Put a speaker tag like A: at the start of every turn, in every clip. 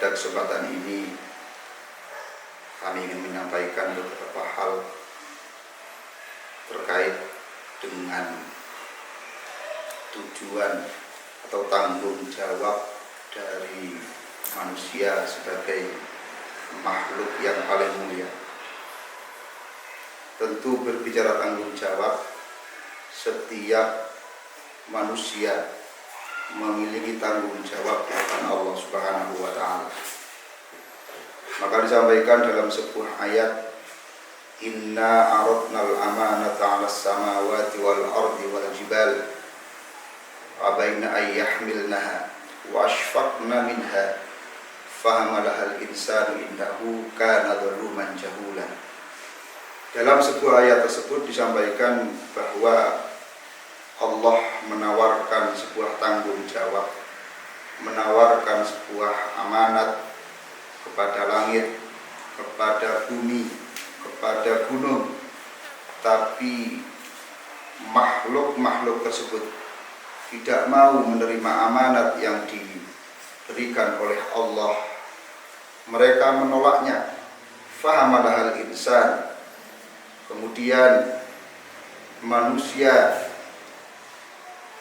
A: pada kesempatan ini kami ingin menyampaikan beberapa hal terkait dengan tujuan atau tanggung jawab dari manusia sebagai makhluk yang paling mulia. Tentu berbicara tanggung jawab, setiap manusia memiliki tanggung jawab di hadapan Allah Subhanahu wa Ta'ala. Maka disampaikan dalam sebuah ayat, Inna aradnal amanata 'alas samawati wal ardi wal jibal abaina ay yahmilnaha wa ashfaqna minha fahamalaha al-insanu innahu kana zaluman jahula. Dalam sebuah ayat tersebut disampaikan bahwa Allah menawarkan sebuah tanggung jawab, menawarkan sebuah amanat kepada langit, kepada bumi, kepada gunung. Tapi makhluk-makhluk tersebut tidak mau menerima amanat yang diberikan oleh Allah. Mereka menolaknya. Fahamalahal insan. Kemudian manusia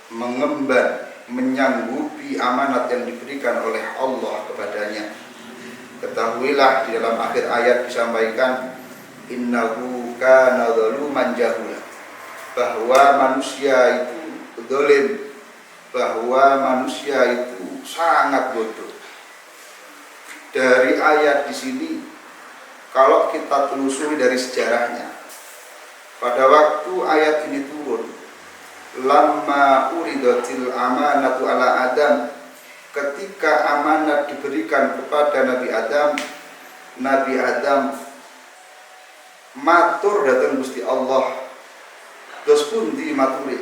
A: mengemban, menyanggupi amanat yang diberikan oleh Allah kepadanya. Ketahuilah, di dalam akhir ayat disampaikan, innahu kana zaluman jahula, bahwa manusia itu zalim, bahwa manusia itu sangat bodoh. Dari ayat di sini, kalau kita telusuri dari sejarahnya, pada waktu ayat ini turun, lamma uridatil amanatu ala Adam, ketika amanat diberikan kepada Nabi Adam matur datang Gusti Allah. Terus pun di maturi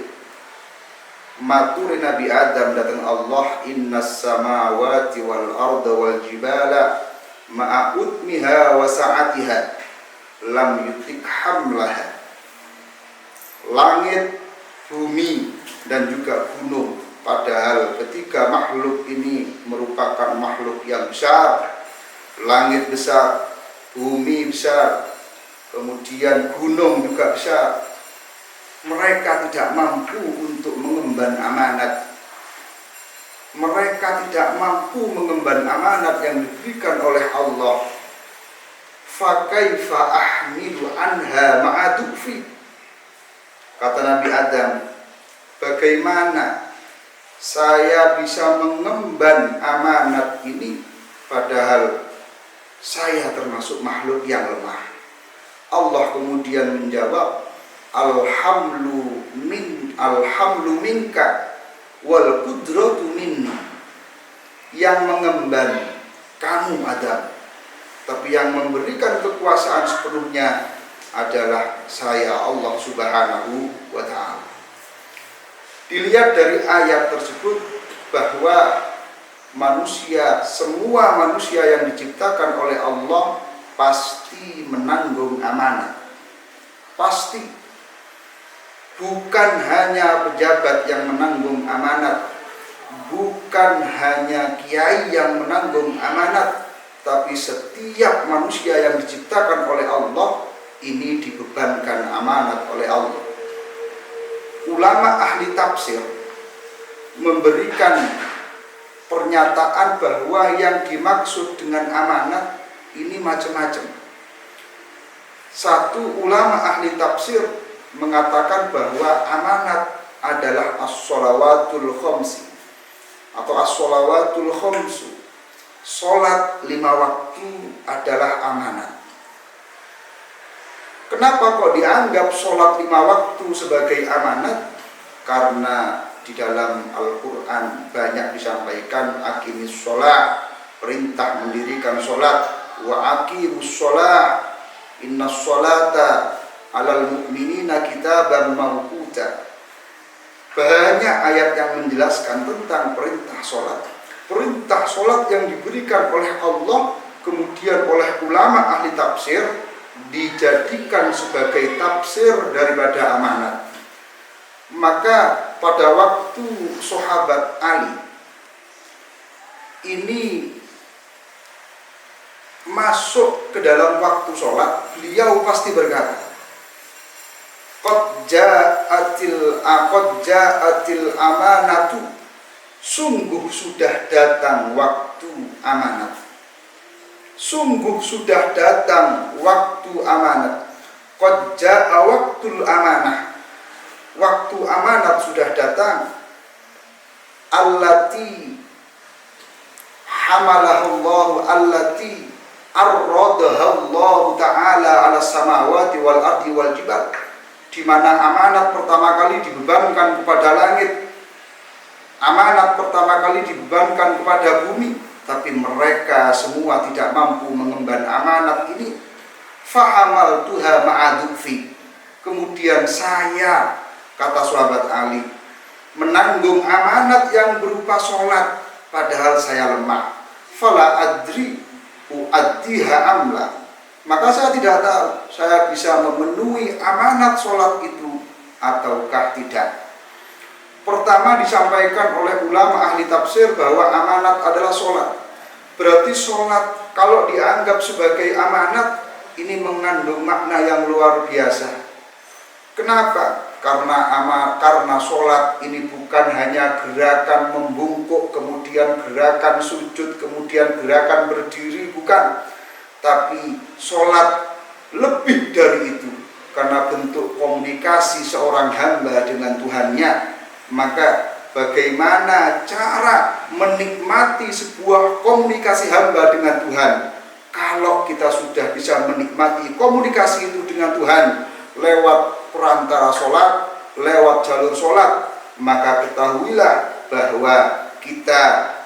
A: Nabi Adam datang Allah, innas samawati wal arda wal jibala ma'a utmiha wa sa'atiha lam yutik hamlaha. Langit, bumi, dan juga gunung, padahal ketiga makhluk ini merupakan makhluk yang besar. Langit besar, bumi besar, kemudian gunung juga besar. Mereka tidak mampu untuk mengemban amanat. Mereka tidak mampu mengemban amanat yang diberikan oleh Allah. Fa kaifa ahmilu anha ma'adufi. Kata Nabi Adam, bagaimana saya bisa mengemban amanat ini padahal saya termasuk makhluk yang lemah. Allah kemudian menjawab, alhamlu minka wal qudratu minni. Yang mengemban kamu Adam, tapi yang memberikan kekuasaan sepenuhnya adalah saya, Allah Subhanahu wa Ta'ala. Dilihat dari ayat tersebut bahwa manusia, semua manusia yang diciptakan oleh Allah pasti menanggung amanat. Pasti. Bukan hanya pejabat yang menanggung amanat, bukan hanya kiai yang menanggung amanat, tapi setiap manusia yang diciptakan oleh Allah ini dibebankan amanat oleh Allah. Ulama ahli tafsir memberikan pernyataan bahwa yang dimaksud dengan amanat ini macam-macam. Satu ulama ahli tafsir mengatakan bahwa amanat adalah as-shalawatul khamsi atau as-shalawatul khamsu. Salat 5 waktu adalah amanat. Kenapa kok dianggap sholat 5 waktu sebagai amanat? Karena di dalam Al-Quran banyak disampaikan aqimis sholat, perintah mendirikan sholat, wa aqimus sholat, innas sholata alal mu'minina kitaban mawquta. Banyak ayat yang menjelaskan tentang perintah sholat. Perintah sholat yang diberikan oleh Allah, kemudian oleh ulama ahli tafsir, dijadikan sebagai tafsir daripada amanat. Maka pada waktu sahabat Ali ini masuk ke dalam waktu sholat, beliau pasti berkata, qad ja'atil amanatu, sungguh sudah datang waktu amanat. Sungguh sudah datang waktu amanat. Qad ja'a waktul amanah, waktu amanat sudah datang. Allati hamalahullahu allati arradahallahu ta'ala ala samawati wal ardi wal jibal, di mana amanat pertama kali dibebankan kepada langit, amanat pertama kali dibebankan kepada bumi, tapi mereka semua tidak mampu mengemban amanat ini. Fahamal tuha ma'adufi, kemudian saya, kata sahabat Ali, menanggung amanat yang berupa sholat, padahal saya lemah. Fala adri uaddiha amla, maka saya tidak tahu saya bisa memenuhi amanat sholat itu ataukah tidak. Pertama disampaikan oleh ulama ahli tafsir bahwa amanat adalah sholat. Berarti sholat kalau dianggap sebagai amanat, ini mengandung makna yang luar biasa. Kenapa? Karena sholat ini bukan hanya gerakan membungkuk, kemudian gerakan sujud, kemudian gerakan berdiri, bukan. Tapi sholat lebih dari itu, karena bentuk komunikasi seorang hamba dengan Tuhannya. Maka bagaimana cara menikmati sebuah komunikasi hamba dengan Tuhan? Kalau kita sudah bisa menikmati komunikasi itu dengan Tuhan lewat perantara sholat, lewat jalur sholat, maka ketahuilah bahwa kita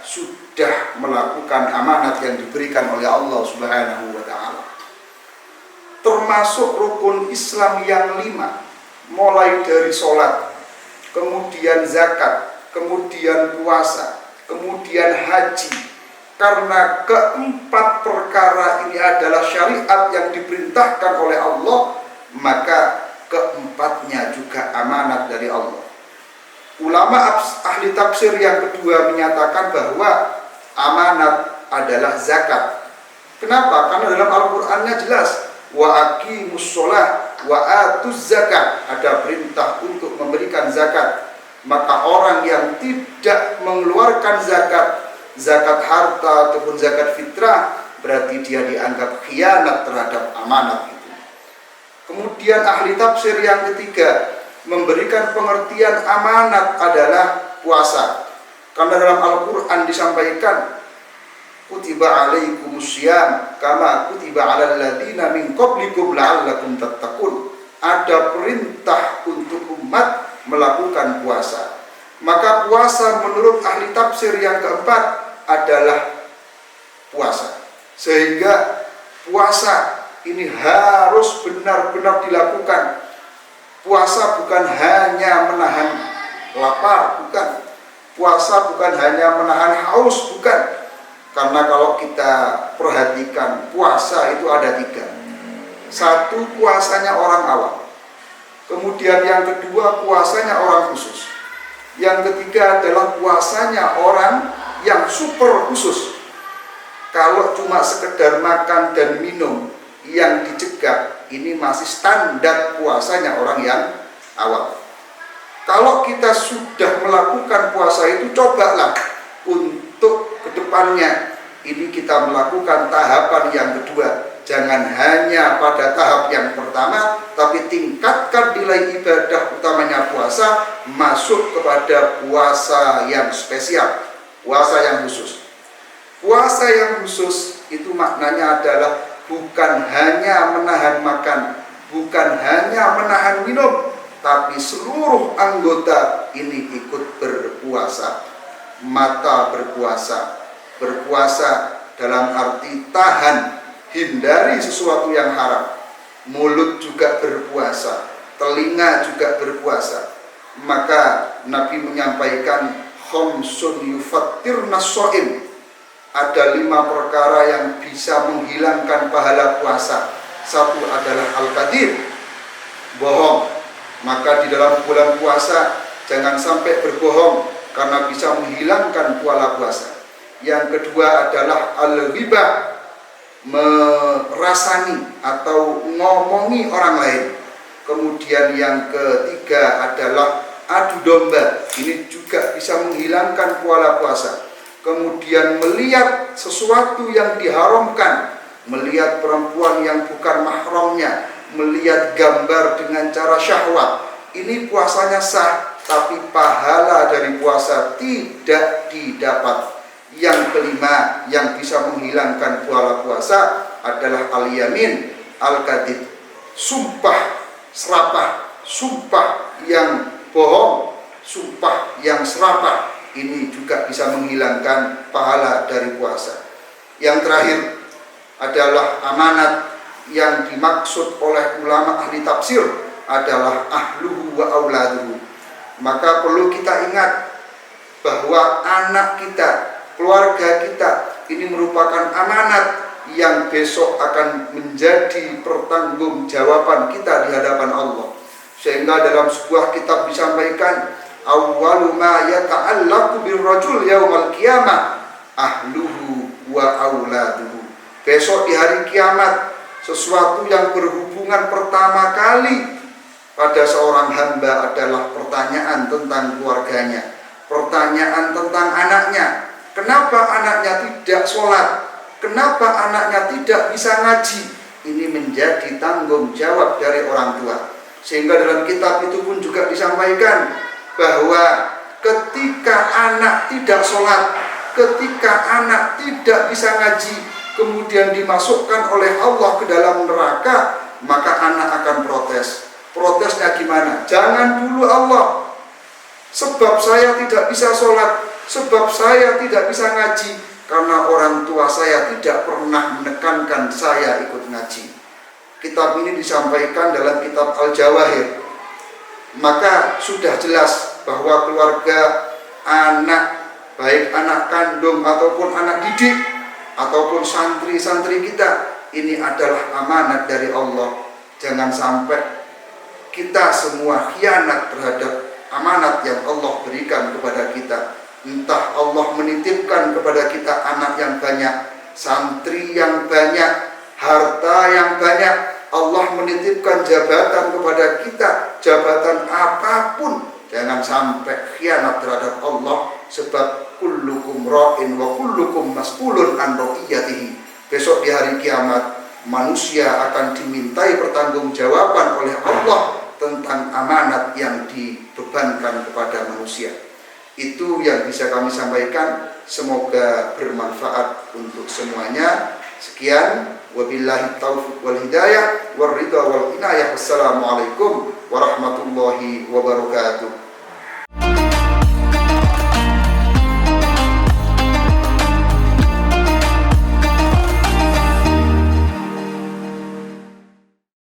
A: sudah melakukan amanat yang diberikan oleh Allah Subhanahu wa ta'ala. Termasuk rukun Islam yang 5, mulai dari sholat, kemudian zakat, kemudian puasa, kemudian haji. Karena keempat perkara ini adalah syariat yang diperintahkan oleh Allah, maka keempatnya juga amanat dari Allah. Ulama ahli tafsir yang kedua menyatakan bahwa amanat adalah zakat. Kenapa? Karena dalam Al-Qur'annya jelas, wa aqimus sholah wa atuz zakat, ada perintah untuk memberikan zakat. Maka orang yang tidak mengeluarkan zakat harta ataupun zakat fitrah, berarti dia dianggap khianat terhadap amanat itu. Kemudian ahli tafsir yang ketiga memberikan pengertian amanat adalah puasa. Karena dalam Al-Quran disampaikan, kutiba alaikumussyam kama kutiba alal ladina min qablikum la'allakum tattaqun. Ada perintah untuk umat melakukan puasa. Maka puasa menurut ahli tafsir yang keempat adalah puasa. Sehingga puasa ini harus benar-benar dilakukan. Puasa bukan hanya menahan lapar, bukan. Puasa bukan hanya menahan haus, bukan. Karena kalau kita perhatikan, puasa itu ada 3. Satu, puasanya orang awam. Kemudian yang kedua, puasanya orang khusus. Yang ketiga adalah puasanya orang yang super khusus. Kalau cuma sekedar makan dan minum yang dicegah, ini masih standar puasanya orang yang awam. Kalau kita sudah melakukan puasa itu, cobalah untuk kedepannya ini kita melakukan tahapan yang kedua. Jangan hanya pada tahap yang pertama, tapi tingkatkan nilai ibadah utamanya puasa, masuk kepada puasa yang spesial, puasa yang khusus. Puasa yang khusus itu maknanya adalah bukan hanya menahan makan, bukan hanya menahan minum, tapi seluruh anggota ini ikut berpuasa. Mata berpuasa, berpuasa dalam arti tahan, hindari sesuatu yang haram. Mulut juga berpuasa, telinga juga berpuasa. Maka Nabi menyampaikan khamsun yufattirna shaim. Ada 5 perkara yang bisa menghilangkan pahala puasa. Satu adalah al-kadhib, bohong. Maka di dalam bulan puasa jangan sampai berbohong, karena bisa menghilangkan pahala puasa. Yang kedua adalah al-ghibah, merasani atau ngomongi orang lain. Kemudian yang ketiga adalah adu domba. Ini juga bisa menghilangkan pahala puasa. Kemudian melihat sesuatu yang diharamkan, melihat perempuan yang bukan mahramnya, melihat gambar dengan cara syahwat, ini puasanya sah, tapi pahala dari puasa tidak didapat. Yang kelima yang bisa menghilangkan pahala puasa adalah al-yamin al-kadhib, sumpah serapah, sumpah yang bohong, sumpah yang serapah. Ini juga bisa menghilangkan pahala dari puasa. Yang terakhir adalah amanat. Yang dimaksud oleh ulama ahli tafsir adalah ahluhu wa auladuhu. Maka perlu kita ingat bahwa anak kita, keluarga kita ini merupakan amanat yang besok akan menjadi pertanggungjawaban kita di hadapan Allah. Sehingga dalam sebuah kitab disampaikan, awwalu ma yata'allaqu birrajul yaumal qiyamah ahluhu wa auladuhu. Besok di hari kiamat, sesuatu yang berhubungan pertama kali pada seorang hamba adalah pertanyaan tentang keluarganya, pertanyaan tentang anaknya. Kenapa anaknya tidak sholat? Kenapa anaknya tidak bisa ngaji? Ini menjadi tanggung jawab dari orang tua. Sehingga dalam kitab itu pun juga disampaikan bahwa ketika anak tidak sholat, ketika anak tidak bisa ngaji, kemudian dimasukkan oleh Allah ke dalam neraka, maka anak akan protes. Protesnya gimana? Jangan dulu Allah, sebab saya tidak bisa sholat, sebab saya tidak bisa ngaji, karena orang tua saya tidak pernah menekankan saya ikut ngaji. Kitab ini disampaikan dalam kitab Al-Jawahir. Maka sudah jelas bahwa keluarga, anak, baik anak kandung ataupun anak didik ataupun santri-santri kita, ini adalah amanat dari Allah. Jangan sampai kita semua khianat terhadap amanat yang Allah berikan kepada kita. Entah Allah menitipkan kepada kita anak yang banyak, santri yang banyak, harta yang banyak. Allah menitipkan jabatan kepada kita, jabatan apapun, jangan sampai khianat terhadap Allah. Sebab kullukum ra'in wa kullukum mas'ulun an ra'iyatihi. Besok di hari kiamat, manusia akan dimintai pertanggungjawaban oleh Allah tentang amanat yang dibebankan kepada manusia. Itu yang bisa kami sampaikan. Semoga bermanfaat untuk semuanya. Sekian, wabillahi taufiq wal hidayah wal ridha wal inayah. Wassalamualaikum warahmatullahi wabarakatuh.